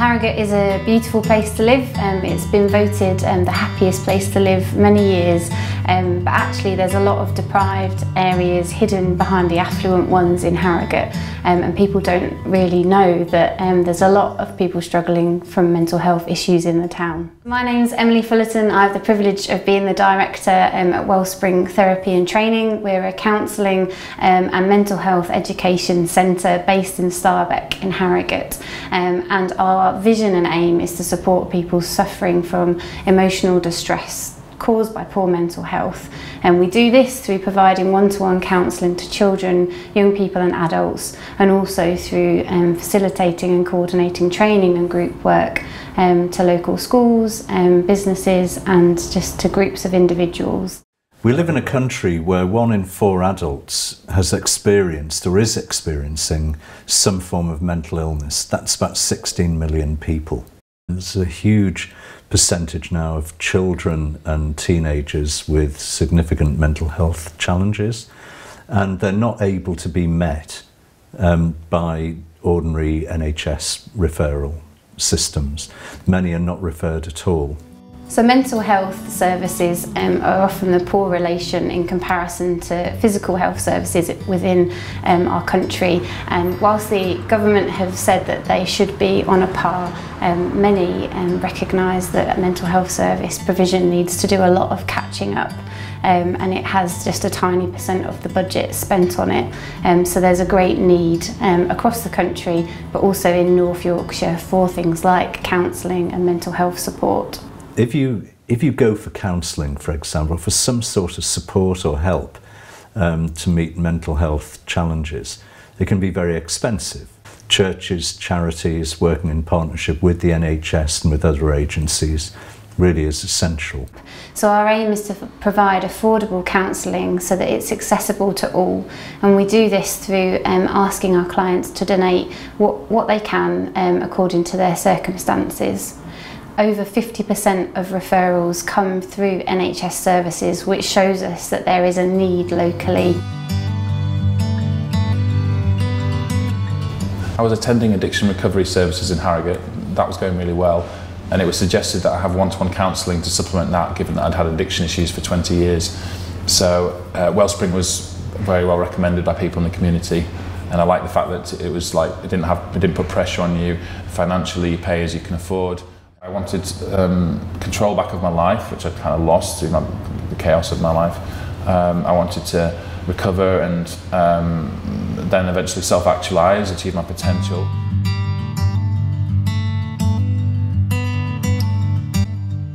Harrogate is a beautiful place to live. It's been voted the happiest place to live many years, but actually there's a lot of deprived areas hidden behind the affluent ones in Harrogate, and people don't really know that there's a lot of people struggling from mental health issues in the town. My name's Emily Fullerton. I have the privilege of being the director at Wellspring Therapy and Training. We're a counselling and mental health education centre based in Starbeck in Harrogate, and our vision and aim is to support people suffering from emotional distress caused by poor mental health, and we do this through providing one-to-one counselling to children, young people and adults, and also through facilitating and coordinating training and group work to local schools, businesses and just to groups of individuals. We live in a country where 1 in 4 adults has experienced or is experiencing some form of mental illness. That's about 16 million people. There's a huge percentage now of children and teenagers with significant mental health challenges, and they're not able to be met by ordinary NHS referral systems. Many are not referred at all. So mental health services are often the poor relation in comparison to physical health services within our country, and whilst the government have said that they should be on a par, many recognise that mental health service provision needs to do a lot of catching up, and it has just a tiny % of the budget spent on it, so there's a great need across the country, but also in North Yorkshire, for things like counselling and mental health support. If you go for counselling, for example, for some sort of support or help to meet mental health challenges, it can be very expensive. Churches, charities working in partnership with the NHS and with other agencies really is essential. So our aim is to provide affordable counselling so that it's accessible to all, and we do this through asking our clients to donate what they can according to their circumstances. Over 50% of referrals come through NHS services, which shows us that there is a need locally. I was attending addiction recovery services in Harrogate. That was going really well, and it was suggested that I have one-to-one counselling to supplement that, given that I'd had addiction issues for 20 years. So Wellspring was very well recommended by people in the community, and I like the fact that it was like it didn't put pressure on you financially. You pay as you can afford. I wanted control back of my life, which I'd kind of lost through the chaos of my life. I wanted to recover and then eventually self-actualise, achieve my potential.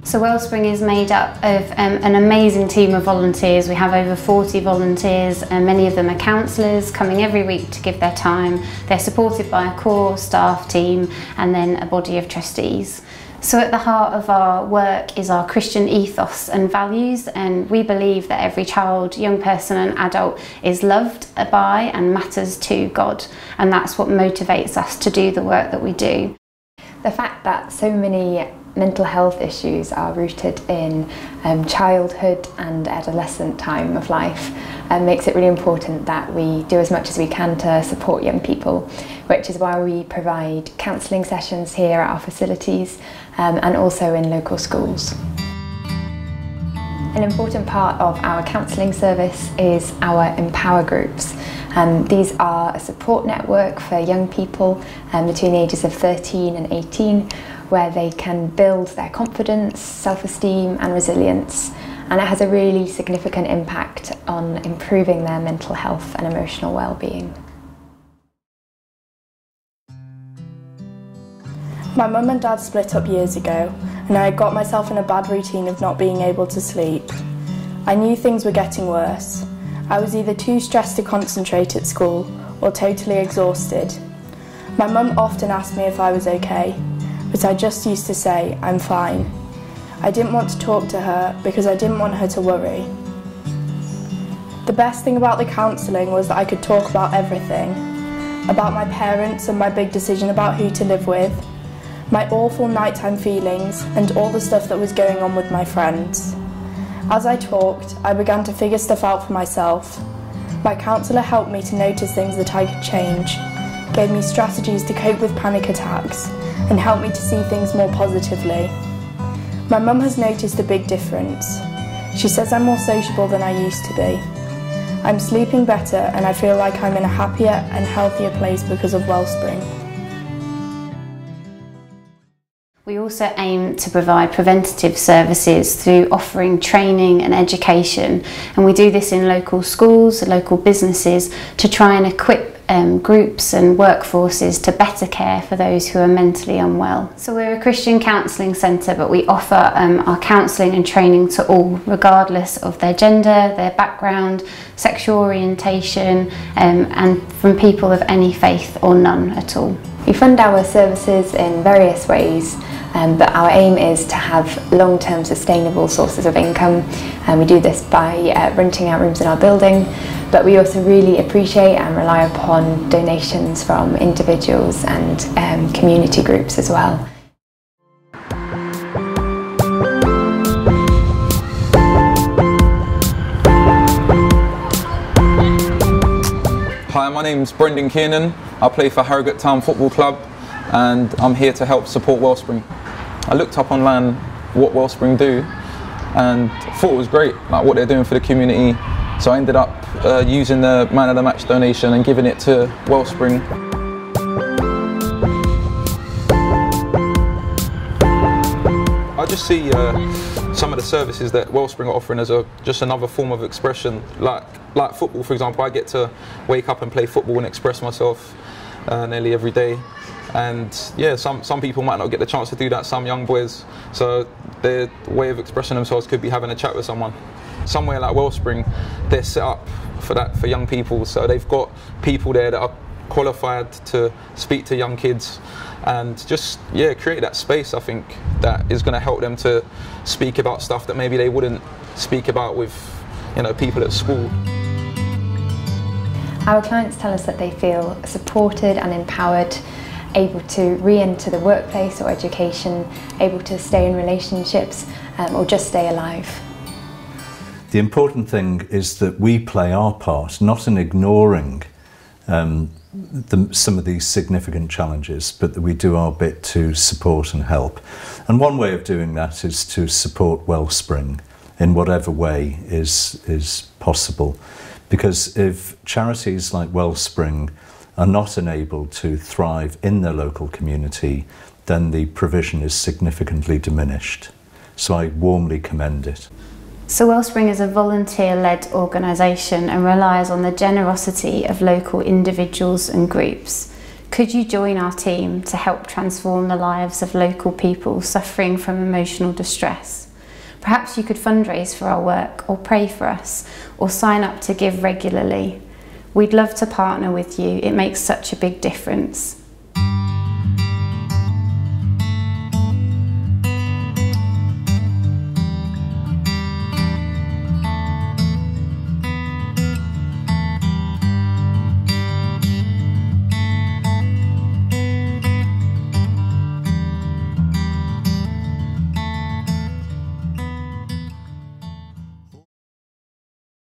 So Wellspring is made up of an amazing team of volunteers. We have over 40 volunteers, and many of them are counsellors coming every week to give their time. They're supported by a core staff team and then a body of trustees. So at the heart of our work is our Christian ethos and values, and we believe that every child, young person and adult is loved by and matters to God, and that's what motivates us to do the work that we do. The fact that so many mental health issues are rooted in childhood and adolescent time of life makes it really important that we do as much as we can to support young people, which is why we provide counselling sessions here at our facilities and also in local schools. An important part of our counselling service is our Empower groups. These are a support network for young people between the ages of 13 and 18, where they can build their confidence, self-esteem and resilience, and it has a really significant impact on improving their mental health and emotional well-being. My mum and dad split up years ago, and I got myself in a bad routine of not being able to sleep. I knew things were getting worse. I was either too stressed to concentrate at school or totally exhausted. My mum often asked me if I was okay, but I just used to say, I'm fine. I didn't want to talk to her because I didn't want her to worry. The best thing about the counselling was that I could talk about everything, about my parents and my big decision about who to live with, my awful nighttime feelings and all the stuff that was going on with my friends. As I talked, I began to figure stuff out for myself. My counsellor helped me to notice things that I could change, gave me strategies to cope with panic attacks, and help me to see things more positively. My mum has noticed a big difference. She says I'm more sociable than I used to be. I'm sleeping better and I feel like I'm in a happier and healthier place because of Wellspring. We also aim to provide preventative services through offering training and education, and we do this in local schools, local businesses, to try and equip groups and workforces to better care for those who are mentally unwell. So we're a Christian counselling centre, but we offer our counselling and training to all, regardless of their gender, their background, sexual orientation, and from people of any faith or none at all. We fund our services in various ways, but our aim is to have long-term sustainable sources of income, and we do this by renting out rooms in our building, but we also really appreciate and rely upon donations from individuals and community groups as well. Hi, my name's Brendan Kiernan. I play for Harrogate Town Football Club and I'm here to help support Wellspring. I looked up online what Wellspring do and thought it was great, like what they're doing for the community. So I ended up using the Man of the Match donation and giving it to Wellspring. I just see some of the services that Wellspring are offering as just another form of expression. Like football, for example, I get to wake up and play football and express myself nearly every day. And yeah, some people might not get the chance to do that, some young boys. So their way of expressing themselves could be having a chat with someone. Somewhere like Wellspring, they're set up for that, for young people. So they've got people there that are qualified to speak to young kids and just create that space, I think, that is going to help them to speak about stuff that maybe they wouldn't speak about with people at school. Our clients tell us that they feel supported and empowered, able to re-enter the workplace or education, able to stay in relationships or just stay alive. The important thing is that we play our part, not in ignoring some of these significant challenges, but that we do our bit to support and help. And one way of doing that is to support Wellspring in whatever way is possible. Because if charities like Wellspring are not enabled to thrive in their local community, then the provision is significantly diminished. So I warmly commend it. So Wellspring is a volunteer-led organisation and relies on the generosity of local individuals and groups. Could you join our team to help transform the lives of local people suffering from emotional distress? Perhaps you could fundraise for our work, or pray for us, or sign up to give regularly. We'd love to partner with you. It makes such a big difference.